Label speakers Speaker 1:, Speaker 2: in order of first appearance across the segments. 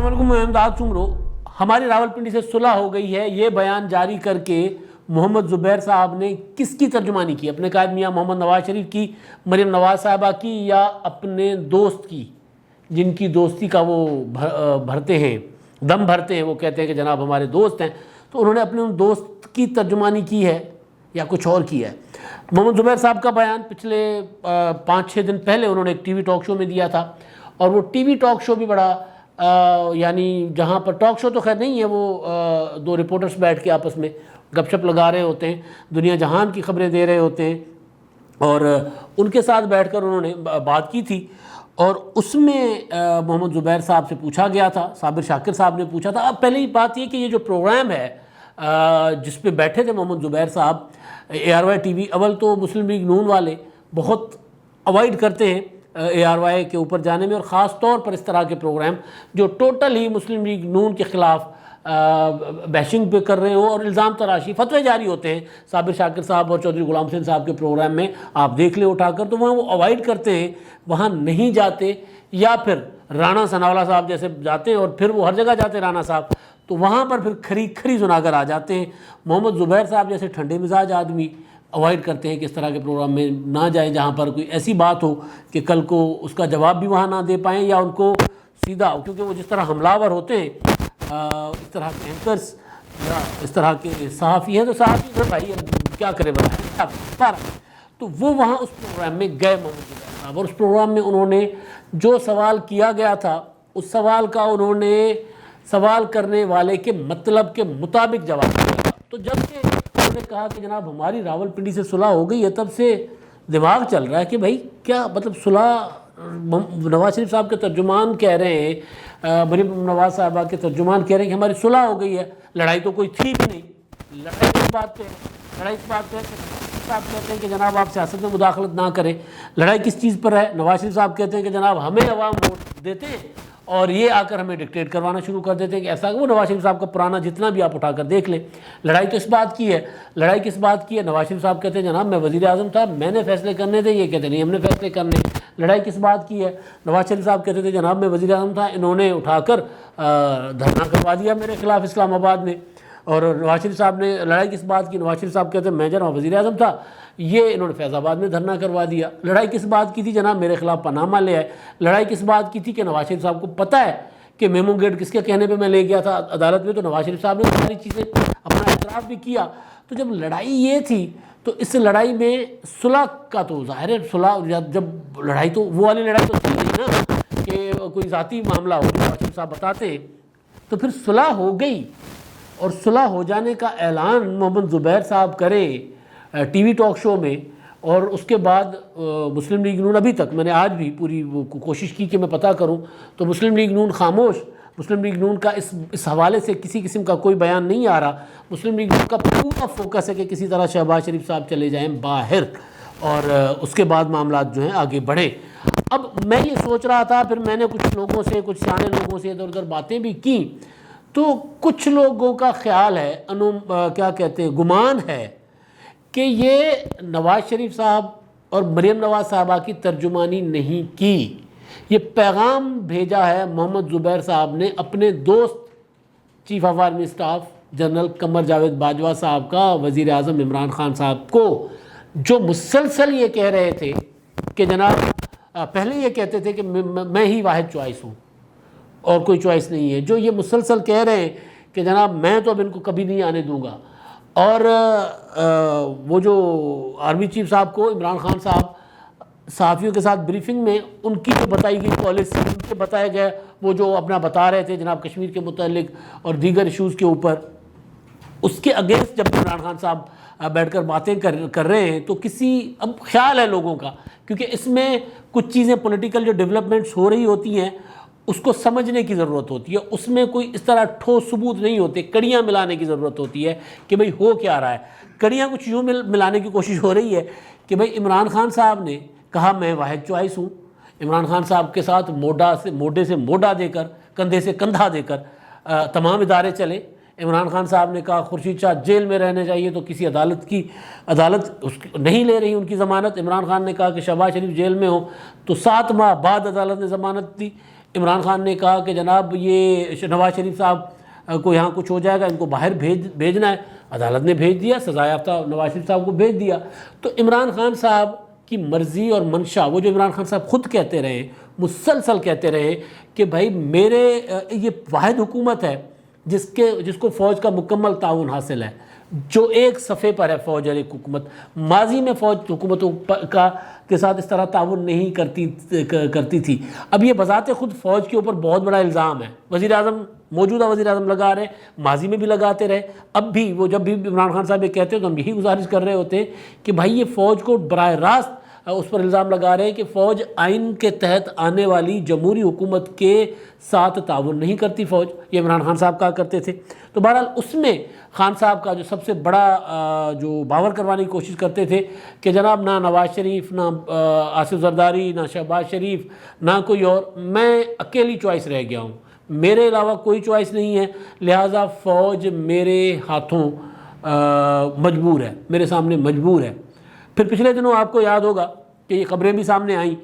Speaker 1: السلام علیکم، میں امداد سمرو۔ ہماری راولپنڈی سے صلح ہو گئی ہے، یہ بیان جاری کر کے محمد زبیر صاحب نے کس کی ترجمانی کی؟ اپنے قائد میاں محمد نواز شریف کی، مریم نواز صاحبہ کی، یا اپنے دوست کی جن کی دوستی کا وہ بھرتے ہیں، دم بھرتے ہیں، وہ کہتے ہیں کہ جناب ہمارے دوست ہیں؟ تو انہوں نے اپنے ان دوست کی ترجمانی کی ہے یا کچھ اور کیا ہے؟ محمد زبیر صاحب کا بیان پچھلے 5-6 دن پہلے انہوں نے ایک ٹی وی ٹاک شو میں دیا تھا، اور وہ ٹی وی ٹاک شو بھی بڑا یعنی جہاں پر ٹاک شو تو خیر نہیں ہے، وہ دو رپورٹرز بیٹھ کے آپس میں گپ شپ لگا رہے ہوتے ہیں، دنیا جہان کی خبریں دے رہے ہوتے ہیں، اور ان کے ساتھ بیٹھ کر انہوں نے بات کی تھی، اور اس میں محمد زبیر صاحب سے پوچھا گیا تھا، صابر شاکر صاحب نے پوچھا تھا۔ اب پہلی بات یہ کہ یہ جو پروگرام ہے جس پہ بیٹھے تھے محمد زبیر صاحب، ARY ٹی وی، اول تو مسلم لیگ نون والے بہت اوائڈ کرتے ہیں ARY کے اوپر جانے میں، اور خاص طور پر اس طرح کے پروگرام جو ٹوٹل ہی مسلم لیگ نون کے خلاف بیشنگ پہ کر رہے ہوں اور الزام تراشی فتوے جاری ہوتے ہیں۔ صابر شاکر صاحب اور چودھری غلام حسین صاحب کے پروگرام میں آپ دیکھ لیں اٹھا کر، تو وہاں وہ اوائڈ کرتے ہیں، وہاں نہیں جاتے، یا پھر رانا ثناءاللہ صاحب جیسے جاتے ہیں، اور پھر وہ ہر جگہ جاتے ہیں رانا صاحب، تو وہاں پر پھر کھری سناگر آ جاتے ہیں۔ محمد زبیر صاحب جیسے ٹھنڈے مزاج آدمی اوائڈ کرتے ہیں کہ اس طرح کے پروگرام میں نہ جائیں جہاں پر کوئی ایسی بات ہو کہ کل کو اس کا جواب بھی وہاں نہ دے پائیں، یا ان کو سیدھا، کیونکہ وہ جس طرح حملہ ور ہوتے ہیں اس طرح کے اینکرز یا اس طرح کے صحافی ہیں، تو صحافی میں بھائی کیا کرے بتائیں، تو وہ وہاں اس پروگرام میں گئے محمد زبیر صاحب، اور اس پروگرام میں انہوں نے جو سوال کیا گیا تھا اس سوال کا انہوں نے سوال کرنے والے کے مطلب کے مطابق جواب دیا۔ تو جب کہ انہوں نے کہا کہ جناب ہماری راولپنڈی سے صلح ہو گئی ہے، تب سے دماغ چل رہا ہے کہ بھائی کیا مطلب صلح، نواز شریف صاحب کے ترجمان کہہ رہے ہیں، مریم نواز صاحبہ کے ترجمان کہہ رہے ہیں کہ ہماری صلح ہو گئی ہے، لڑائی تو کوئی تھی بھی نہیں۔ لڑائی اس بات پہ ہے کہ صاحب کہتے ہیں کہ جناب آپ سیاست میں مداخلت نہ کریں۔ لڑائی کس چیز پر ہے؟ نواز شریف صاحب کہتے ہیں کہ جناب ہمیں عوام ووٹ دیتے ہیں اور یہ آ کر ہمیں ڈکٹیٹ کروانا شروع کر دیتے ہیں کہ ایسا، وہ نواز شریف صاحب کا پرانا جتنا بھی آپ اٹھا کر دیکھ لیں، لڑائی تو اس بات کی ہے۔ لڑائی کس بات کی ہے؟ نواز شریف صاحب کہتے ہیں جناب میں وزیر اعظم تھا، میں نے فیصلے کرنے تھے، یہ کہتے نہیں ہم نے فیصلے کرنے۔ لڑائی کس بات کی ہے؟ نواز شریف صاحب کہتے تھے جناب میں وزیر اعظم تھا، انہوں نے اٹھا کر دھرنا کروا دیا میرے خلاف اسلام آباد میں۔ اور نواز شریف صاحب نے لڑائی کس بات کی؟ نواز شریف صاحب کہتے ہیں میں جناب وزیر اعظم تھا، یہ انہوں نے فیض آباد میں دھرنا کروا دیا۔ لڑائی کس بات کی تھی؟ جناب میرے خلاف پاناما لے آئے۔ لڑائی کس بات کی تھی؟ کہ نواز شریف صاحب کو پتہ ہے کہ میمو گیٹ کس کے کہنے پہ میں لے گیا تھا عدالت میں، تو نواز شریف صاحب نے ساری چیزیں اپنا اعتراف بھی کیا۔ تو جب لڑائی یہ تھی تو اس لڑائی میں صلح کا تو ظاہر ہے، صلح جب لڑائی تو وہ والی لڑائی تو تھی نہیں نا کہ کوئی ذاتی معاملہ ہو، نواز شریف صاحب بتاتے ہیں، تو پھر صلح ہو گئی، اور صلح ہو جانے کا اعلان محمد زبیر صاحب کرے ٹی وی ٹاک شو میں، اور اس کے بعد مسلم لیگ نون، ابھی تک میں نے آج بھی پوری کوشش کی کہ میں پتہ کروں، تو مسلم لیگ نون خاموش۔ مسلم لیگ نون کا اس حوالے سے کسی قسم کا کوئی بیان نہیں آ رہا۔ مسلم لیگ نون کا پورا فوکس ہے کہ کسی طرح شہباز شریف صاحب چلے جائیں باہر، اور اس کے بعد معاملات جو ہیں آگے بڑھیں۔ اب میں یہ سوچ رہا تھا، پھر میں نے کچھ لوگوں سے، کچھ سیانے لوگوں سے ادھر ادھر باتیں بھی کی، تو کچھ لوگوں کا خیال ہے، کیا کہتے ہیں، گمان ہے کہ یہ نواز شریف صاحب اور مریم نواز صاحبہ کی ترجمانی نہیں کی، یہ پیغام بھیجا ہے محمد زبیر صاحب نے اپنے دوست chief of army staff general Qamar Javed Bajwa صاحب کا وزیر اعظم عمران خان صاحب کو، جو مسلسل یہ کہہ رہے تھے کہ جناب پہلے یہ کہتے تھے کہ میں ہی واحد چوائس ہوں اور کوئی چوائس نہیں ہے، جو یہ مسلسل کہہ رہے ہیں کہ جناب میں تو اب ان کو کبھی نہیں آنے دوں گا۔ اور وہ جو آرمی چیف صاحب کو عمران خان صاحب صحافیوں کے ساتھ بریفنگ میں ان کی جو بتائی گئی پالیسی، ان کے بتائے گئے وہ جو اپنا بتا رہے تھے جناب کشمیر کے متعلق اور دیگر ایشوز کے اوپر، اس کے اگینسٹ جب عمران خان صاحب بیٹھ کر باتیں کر رہے ہیں، تو اب خیال ہے لوگوں کا، کیونکہ اس میں کچھ چیزیں پولیٹیکل جو ڈیولپمنٹس ہو رہی ہوتی ہیں اس کو سمجھنے کی ضرورت ہوتی ہے، اس میں کوئی اس طرح ٹھوس ثبوت نہیں ہوتے، کڑیاں ملانے کی ضرورت ہوتی ہے کہ بھئی ہو کیا رہا ہے۔ کڑیاں کچھ یوں ملانے کی کوشش ہو رہی ہے کہ بھئی عمران خان صاحب نے کہا میں واحد چوائس ہوں، عمران خان صاحب کے ساتھ موڈے سے موڈا دے کر، کندھے سے کندھا دے کر تمام ادارے چلے۔ عمران خان صاحب نے کہا خورشید شاہ جیل میں رہنے چاہیے، تو کسی عدالت نہیں لے رہی ان کی ضمانت۔ عمران خان نے کہا کہ شہباز شریف جیل میں ہو، تو 7 ماہ بعد عدالت نے ضمانت دی۔ عمران خان نے کہا کہ جناب یہ نواز شریف صاحب کو یہاں کچھ ہو جائے گا، ان کو باہر بھیجنا ہے، عدالت نے بھیج دیا، سزا یافتہ نواز شریف صاحب کو بھیج دیا۔ تو عمران خان صاحب کی مرضی اور منشا، وہ جو عمران خان صاحب خود کہتے رہے، مسلسل کہتے رہے کہ بھائی میرے یہ واحد حکومت ہے جس کو فوج کا مکمل تعاون حاصل ہے، جو ایک صفحے پر ہے فوج اور ایک حکومت۔ ماضی میں فوج حکومتوں کے ساتھ اس طرح تعاون نہیں کرتی تھی۔ اب یہ بذات خود فوج کے اوپر بہت بڑا الزام ہے۔ وزیر اعظم، موجودہ وزیر اعظم لگا رہے، ماضی میں بھی لگاتے رہے، اب بھی وہ جب بھی عمران خان صاحب یہ کہتے ہیں تو ہم یہی گزارش کر رہے ہوتے ہیں کہ بھائی یہ فوج کو براہ راست اس پر الزام لگا رہے ہیں کہ فوج آئین کے تحت آنے والی جمہوری حکومت کے ساتھ تعاون نہیں کرتی فوج، یہ عمران خان صاحب کہا کرتے تھے۔ تو بہرحال اس میں خان صاحب کا جو سب سے بڑا جو باور کروانے کی کوشش کرتے تھے کہ جناب نہ نواز شریف، نہ آصف زرداری، نہ شہباز شریف، نہ کوئی اور، میں اکیلی چوائس رہ گیا ہوں، میرے علاوہ کوئی چوائس نہیں ہے، لہٰذا فوج میرے ہاتھوں مجبور ہے، میرے سامنے مجبور ہے۔ پھر پچھلے دنوں آپ کو یاد ہوگا کہ یہ خبریں بھی سامنے آئیں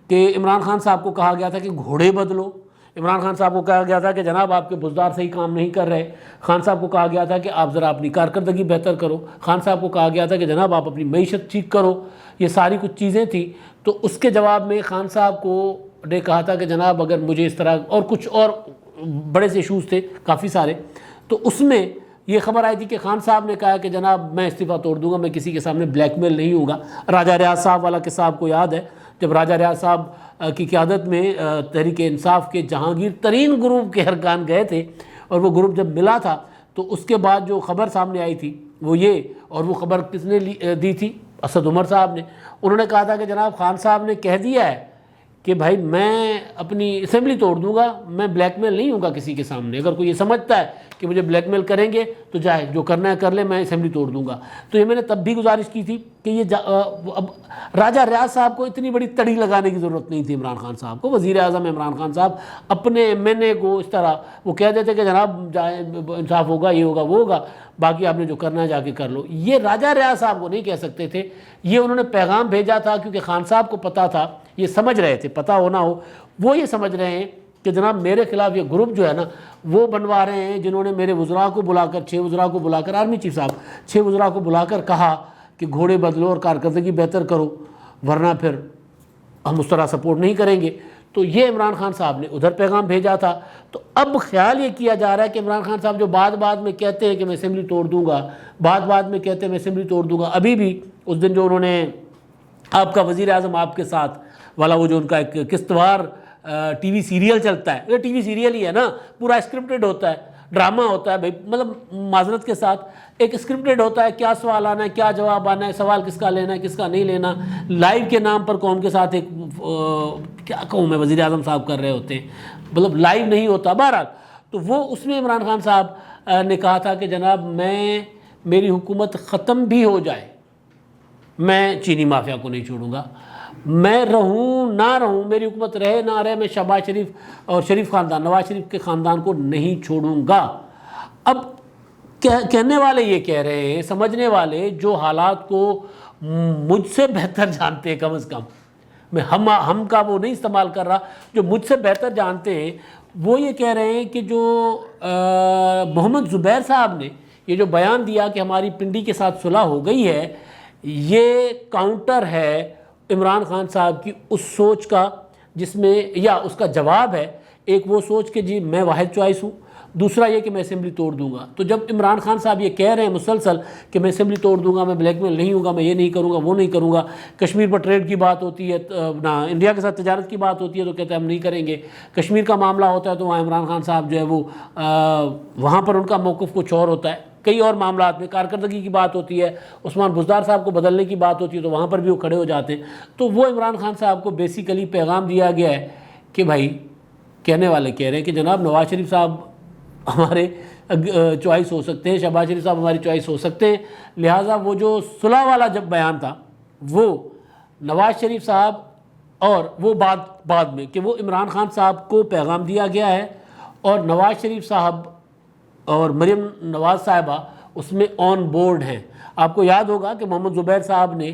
Speaker 1: کہ عمران خان صاحب کو کہا گیا تھا کہ گھوڑے بدلو، عمران خان صاحب کو کہا گیا تھا کہ جناب آپ کے بزدار صحیح کام نہیں کر رہے، خان صاحب کو کہا گیا تھا کہ آپ ذرا اپنی کارکردگی بہتر کرو، خان صاحب کو کہا گیا تھا کہ جناب آپ اپنی معیشت ٹھیک کرو، یہ ساری کچھ چیزیں تھیں۔ تو اس کے جواب میں خان صاحب کو نے کہا تھا کہ جناب اگر مجھے اس طرح، اور کچھ اور بڑے سے ایشوز تھے کافی سارے، تو اس میں یہ خبر آئی تھی کہ خان صاحب نے کہا کہ جناب میں استعفیٰ توڑ دوں گا، میں کسی کے سامنے بلیک میل نہیں ہوں گا۔ راجہ ریاض صاحب والا قصہ آپ کو یاد ہے، جب راجہ ریاض صاحب کی قیادت میں تحریک انصاف کے جہانگیر ترین گروپ کے ارکان گئے تھے، اور وہ گروپ جب ملا تھا تو اس کے بعد جو خبر سامنے آئی تھی وہ یہ، اور وہ خبر کس نے دی تھی؟ اسد عمر صاحب نے۔ انہوں نے کہا تھا کہ جناب خان صاحب نے کہہ دیا ہے کہ بھائی میں اپنی اسمبلی توڑ دوں گا، میں بلیک میل نہیں ہوں گا کسی کے سامنے، اگر کوئی یہ سمجھتا ہے کہ مجھے بلیک میل کریں گے تو جائے جو کرنا ہے کر لے، میں اسمبلی توڑ دوں گا۔ تو یہ میں نے تب بھی گزارش کی تھی کہ یہ اب راجہ ریاض صاحب کو اتنی بڑی تڑی لگانے کی ضرورت نہیں تھی عمران خان صاحب کو۔ وزیر اعظم عمران خان صاحب اپنے ایم این اے کو اس طرح وہ کہہ دیتے کہ جناب انصاف ہوگا، یہ ہوگا، وہ ہوگا، باقی آپ نے جو کرنا ہے جا کے کر لو۔ یہ راجہ ریاض صاحب کو نہیں کہہ سکتے تھے، یہ انہوں نے پیغام بھیجا تھا کیونکہ خان صاحب کو پتہ تھا، یہ سمجھ رہے تھے، پتہ ہو نہ ہو وہ یہ سمجھ رہے ہیں کہ جناب میرے خلاف یہ گروپ جو ہے نا وہ بنوا رہے ہیں، جنہوں نے میرے وزراء کو بلا کر، 6 وزراء کو بلا کر، آرمی چیف صاحب 6 وزراء کو بلا کر کہا کہ گھوڑے بدلو اور کارکردگی بہتر کرو، ورنہ پھر ہم اس طرح سپورٹ نہیں کریں گے۔ تو یہ عمران خان صاحب نے ادھر پیغام بھیجا تھا۔ تو اب خیال یہ کیا جا رہا ہے کہ عمران خان صاحب جو بعد میں کہتے ہیں کہ میں اسمبلی توڑ دوں گا، بعد میں کہتے ہیں میں اسمبلی توڑ دوں گا، ابھی بھی اس دن جو انہوں نے آپ کا وزیر اعظم آپ کے ساتھ والا وہ جو ان کا ایک قسط وار ٹی وی سیریل چلتا ہے، یہ ٹی وی سیریل ہی ہے نا، پورا اسکرپٹڈ ہوتا ہے، ڈرامہ ہوتا ہے بھائی، مطلب معذرت کے ساتھ ایک اسکرپٹڈ ہوتا ہے، کیا سوال آنا ہے، کیا جواب آنا ہے، سوال کس کا لینا ہے، کس کا نہیں لینا، لائیو کے نام پر قوم کے ساتھ ایک کیا کہوں میں، وزیر اعظم صاحب کر رہے ہوتے ہیں، مطلب لائیو نہیں ہوتا۔ بہرحال تو وہ اس میں عمران خان صاحب نے کہا تھا کہ جناب میری حکومت ختم بھی ہو جائے، میں چینی مافیا کو نہیں چھوڑوں گا، میں رہوں نہ رہوں، میری حکومت رہے نہ رہے، میں شہباز شریف اور شریف خاندان، نواز شریف کے خاندان کو نہیں چھوڑوں گا۔ اب کہنے والے یہ کہہ رہے ہیں، سمجھنے والے جو حالات کو مجھ سے بہتر جانتے ہیں، کم از کم میں ہم کا وہ نہیں استعمال کر رہا، جو مجھ سے بہتر جانتے ہیں وہ یہ کہہ رہے ہیں کہ جو محمد زبیر صاحب نے یہ جو بیان دیا کہ ہماری پنڈی کے ساتھ صلح ہو گئی ہے، یہ کاؤنٹر ہے عمران خان صاحب کی اس سوچ کا جس میں، یا اس کا جواب ہے ایک وہ سوچ کہ جی میں واحد چوائس ہوں، دوسرا یہ کہ میں اسمبلی توڑ دوں گا۔ تو جب عمران خان صاحب یہ کہہ رہے ہیں مسلسل کہ میں اسمبلی توڑ دوں گا، میں بلیک میل نہیں ہوں گا، میں یہ نہیں کروں گا، وہ نہیں کروں گا، کشمیر پر ٹریڈ کی بات ہوتی ہے نہ انڈیا کے ساتھ تجارت کی بات ہوتی ہے تو کہتے ہیں ہم نہیں کریں گے، کشمیر کا معاملہ ہوتا ہے تو وہاں عمران خان صاحب جو ہے وہ وہاں پر ان کا موقف کچھ اور ہوتا ہے، کئی اور معاملات میں کارکردگی کی بات ہوتی ہے، عثمان بزدار صاحب کو بدلنے کی بات ہوتی ہے تو وہاں پر بھی وہ کھڑے ہو جاتے ہیں۔ تو وہ عمران خان صاحب کو بیسیکلی پیغام دیا گیا ہے کہ بھائی، کہنے والے کہہ رہے ہیں کہ جناب نواز شریف صاحب ہمارے چوائس ہو سکتے ہیں، شہباز شریف صاحب ہماری چوائس ہو سکتے ہیں، لہٰذا وہ جو صلح والا جب بیان تھا وہ نواز شریف صاحب اور وہ بعد میں کہ وہ عمران خان صاحب کو پیغام دیا گیا ہے، اور نواز شریف صاحب اور مریم نواز صاحبہ اس میں آن بورڈ ہیں۔ آپ کو یاد ہوگا کہ محمد زبیر صاحب نے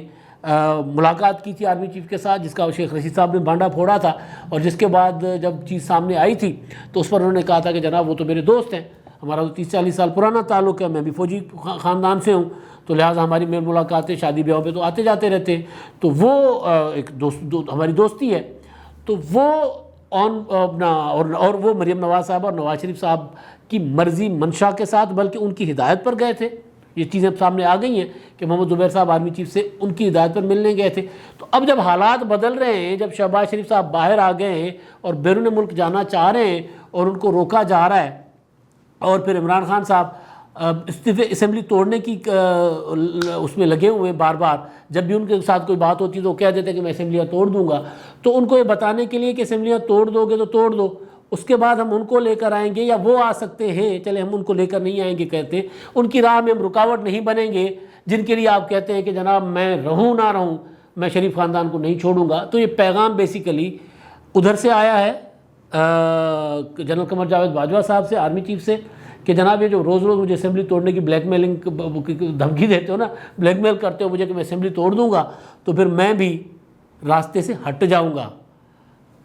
Speaker 1: ملاقات کی تھی آرمی چیف کے ساتھ، جس کا شیخ رشید صاحب نے بھانڈا پھوڑا تھا، اور جس کے بعد جب چیز سامنے آئی تھی تو اس پر انہوں نے کہا تھا کہ جناب وہ تو میرے دوست ہیں، ہمارا تو 30-40 سال پرانا تعلق ہے، میں بھی فوجی خاندان سے ہوں، تو لہٰذا ہماری میل ملاقاتیں شادی بیاہوں پہ تو آتے جاتے رہتے ہیں، تو وہ ایک ہماری دوستی ہے۔ تو وہ اور وہ مریم نواز صاحب اور نواز شریف صاحب کی مرضی منشا کے ساتھ بلکہ ان کی ہدایت پر گئے تھے۔ یہ چیزیں سامنے آ گئی ہیں کہ محمد زبیر صاحب آرمی چیف سے ان کی ہدایت پر ملنے گئے تھے۔ تو اب جب حالات بدل رہے ہیں، جب شہباز شریف صاحب باہر آ گئے ہیں اور بیرون ملک جانا چاہ رہے ہیں اور ان کو روکا جا رہا ہے، اور پھر عمران خان صاحب اسمبلی توڑنے کی اس میں لگے ہوئے بار بار، جب بھی ان کے ساتھ کوئی بات ہوتی ہے تو وہ کہہ دیتے ہیں کہ میں اسمبلیاں توڑ دوں گا، تو ان کو یہ بتانے کے لیے کہ اسمبلیاں توڑ دو گے تو توڑ دو، اس کے بعد ہم ان کو لے کر آئیں گے یا وہ آ سکتے ہیں، چلے ہم ان کو لے کر نہیں آئیں گے، کہتے ہیں ان کی راہ میں ہم رکاوٹ نہیں بنیں گے، جن کے لیے آپ کہتے ہیں کہ جناب میں رہوں نہ رہوں میں شریف خاندان کو نہیں چھوڑوں گا۔ تو یہ پیغام بیسیکلی ادھر سے آیا ہے جنرل قمر جاوید باجوہ صاحب سے، آرمی چیف سے، کہ جناب یہ جو روز روز مجھے اسمبلی توڑنے کی بلیک میلنگ دھمکی دیتے ہو نا، بلیک میل کرتے ہو مجھے کہ میں اسمبلی توڑ دوں گا تو پھر میں بھی راستے سے ہٹ جاؤں گا،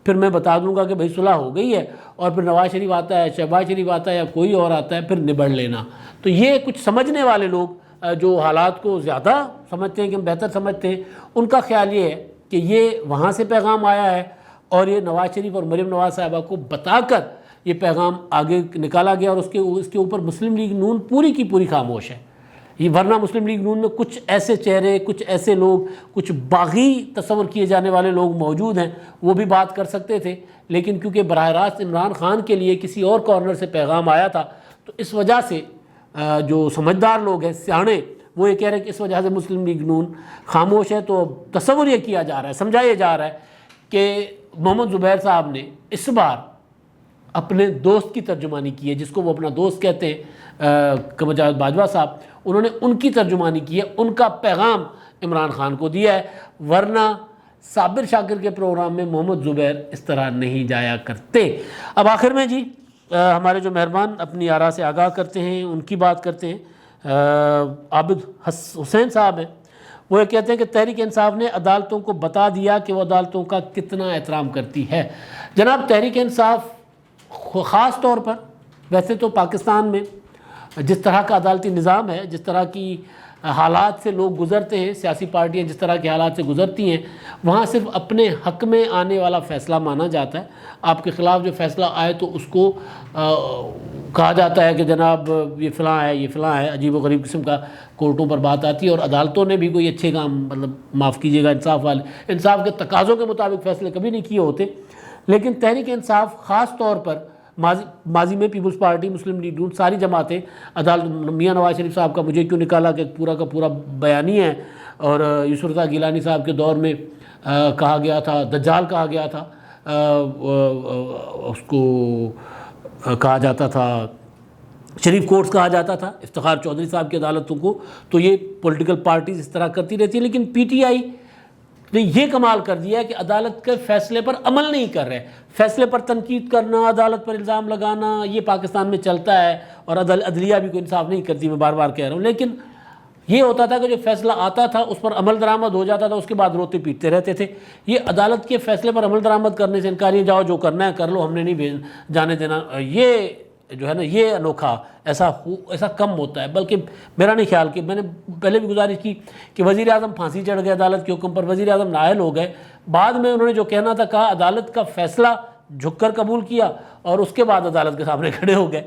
Speaker 1: پھر میں بتا دوں گا کہ بھئی صلح ہو گئی ہے، اور پھر نواز شریف آتا ہے، شہباز شریف آتا ہے یا کوئی اور آتا ہے، پھر نبڑ لینا۔ تو یہ کچھ سمجھنے والے لوگ جو حالات کو زیادہ سمجھتے ہیں کہ ہم بہتر سمجھتے ہیں، ان کا خیال یہ ہے کہ یہ وہاں سے پیغام آیا ہے اور یہ نواز شریف اور مریم نواز صاحبہ کو بتا کر یہ پیغام آگے نکالا گیا، اور اس کے اوپر مسلم لیگ نون پوری کی پوری خاموش ہے۔ یہ ورنہ مسلم لیگ نون میں کچھ ایسے چہرے، کچھ ایسے لوگ، کچھ باغی تصور کیے جانے والے لوگ موجود ہیں، وہ بھی بات کر سکتے تھے، لیکن کیونکہ براہ راست عمران خان کے لیے کسی اور کارنر سے پیغام آیا تھا، تو اس وجہ سے جو سمجھدار لوگ ہیں، سیانے، وہ یہ کہہ رہے ہیں کہ اس وجہ سے مسلم لیگ نون خاموش ہے۔ تو تصور یہ کیا جا رہا ہے، سمجھایا جا رہا ہے کہ محمد زبیر صاحب نے اس بار اپنے دوست کی ترجمانی کی ہے، جس کو وہ اپنا دوست کہتے ہیں قمر جاوید باجوہ صاحب، انہوں نے ان کی ترجمانی کی ہے، ان کا پیغام عمران خان کو دیا ہے، ورنہ صابر شاکر کے پروگرام میں محمد زبیر اس طرح نہیں جایا کرتے۔ اب آخر میں جی ہمارے جو مہربان اپنی آراء سے آگاہ کرتے ہیں ان کی بات کرتے ہیں، عابد حسین صاحب ہیں، وہ یہ کہتے ہیں کہ تحریک انصاف نے عدالتوں کو بتا دیا کہ وہ عدالتوں کا کتنا احترام کرتی ہے۔ جناب تحریک انصاف خاص طور پر، ویسے تو پاکستان میں جس طرح کا عدالتی نظام ہے، جس طرح کی حالات سے لوگ گزرتے ہیں، سیاسی پارٹیاں جس طرح کے حالات سے گزرتی ہیں، وہاں صرف اپنے حق میں آنے والا فیصلہ مانا جاتا ہے۔ آپ کے خلاف جو فیصلہ آئے تو اس کو کہا جاتا ہے کہ جناب یہ فلاں ہے، یہ فلاں ہے، عجیب و غریب قسم کا کورٹوں پر بات آتی ہے، اور عدالتوں نے بھی کوئی اچھے کام، مطلب معاف کیجیے گا انصاف والے، انصاف کے تقاضوں کے مطابق فیصلے کبھی نہیں کیے ہوتے۔ لیکن تحریک انصاف خاص طور پر ماضی میں پیپلز پارٹی، مسلم لیگ نون، ساری جماعتیں عدالت، میاں نواز شریف صاحب کا مجھے کیوں نکالا کہ پورا کا پورا بیانی ہے، اور یوسف رضا گیلانی صاحب کے دور میں کہا گیا تھا، دجال کہا گیا تھا، اس کو کہا جاتا تھا شریف کورٹس کہا جاتا تھا افتخار چودھری صاحب کی عدالتوں کو۔ تو یہ پولیٹیکل پارٹیز اس طرح کرتی رہتی ہے، لیکن پی ٹی آئی نے یہ کمال کر دیا ہے کہ عدالت کے فیصلے پر عمل نہیں کر رہے، فیصلے پر تنقید کرنا، عدالت پر الزام لگانا، یہ پاکستان میں چلتا ہے، اور عدلیہ بھی کوئی انصاف نہیں کرتی، میں بار بار کہہ رہا ہوں۔ لیکن یہ ہوتا تھا کہ جو فیصلہ آتا تھا اس پر عمل درآمد ہو جاتا تھا، اس کے بعد روتے پیٹتے رہتے تھے۔ یہ عدالت کے فیصلے پر عمل درآمد کرنے سے انکاری، جاؤ جو کرنا ہے کر لو، ہم نے نہیں جانے دینا، یہ جو ہے نا یہ انوکھا ایسا کم ہوتا ہے۔ بلکہ میرا نہیں خیال کہ میں نے پہلے بھی گزارش کی کہ وزیر اعظم پھانسی چڑھ گئے عدالت کے حکم پر، وزیر اعظم نااہل ہو گئے، بعد میں انہوں نے جو کہنا تھا کہا، عدالت کا فیصلہ جھک کر قبول کیا، اور اس کے بعد عدالت کے سامنے کھڑے ہو گئے۔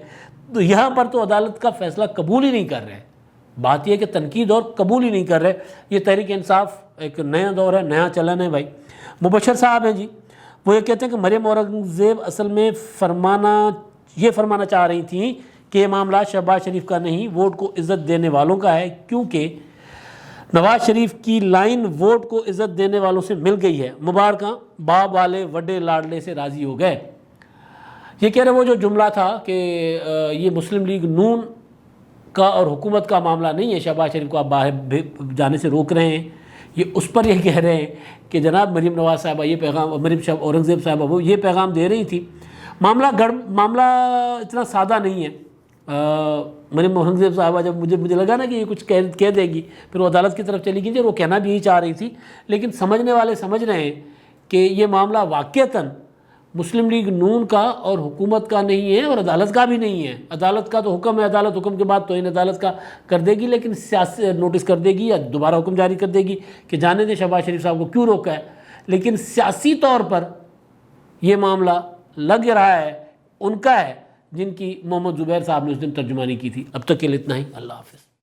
Speaker 1: تو یہاں پر تو عدالت کا فیصلہ قبول ہی نہیں کر رہے، بات یہ کہ تنقید اور قبول ہی نہیں کر رہے۔ یہ تحریک انصاف ایک نیا دور ہے، نیا چلن ہے بھائی۔ مبشر صاحب ہیں جی، وہ یہ کہتے ہیں کہ مریم اورنگزیب اصل میں یہ فرمانا چاہ رہی تھیں کہ یہ معاملہ شہباز شریف کا نہیں، ووٹ کو عزت دینے والوں کا ہے، کیونکہ نواز شریف کی لائن ووٹ کو عزت دینے والوں سے مل گئی ہے، مبارکاں باپ والے وڈے لاڈلے سے راضی ہو گئے۔ یہ کہہ رہے وہ جو جملہ تھا کہ یہ مسلم لیگ نون کا اور حکومت کا معاملہ نہیں ہے، شہباز شریف کو آپ باہر جانے سے روک رہے ہیں، یہ اس پر یہ کہہ رہے ہیں کہ جناب مریم نواز صاحبہ یہ پیغام، مریم اورنگزیب صاحبہ وہ یہ پیغام دے رہی تھی۔ معاملہ اتنا سادہ نہیں ہے مریم محمد زیب صاحبہ جب مجھے لگا نا کہ یہ کچھ کہہ دے گی، پھر وہ عدالت کی طرف چلی گئی، وہ کہنا بھی یہی چاہ رہی تھی، لیکن سمجھنے والے سمجھ رہے ہیں کہ یہ معاملہ واقعتاً مسلم لیگ نون کا اور حکومت کا نہیں ہے اور عدالت کا بھی نہیں ہے۔ عدالت کا تو حکم ہے، عدالت حکم کے بعد توہین عدالت کا کر دے گی، لیکن سیاسی نوٹس کر دے گی یا دوبارہ حکم جاری کر دے گی کہ جانے دیں شہباز شریف صاحب کو کیوں روکا ہے، لیکن سیاسی طور پر یہ معاملہ لگ رہا ہے ان کا ہے جن کی محمد زبیر صاحب نے اس دن ترجمانی کی تھی۔ اب تک کے لیے اتنا ہی، اللہ حافظ۔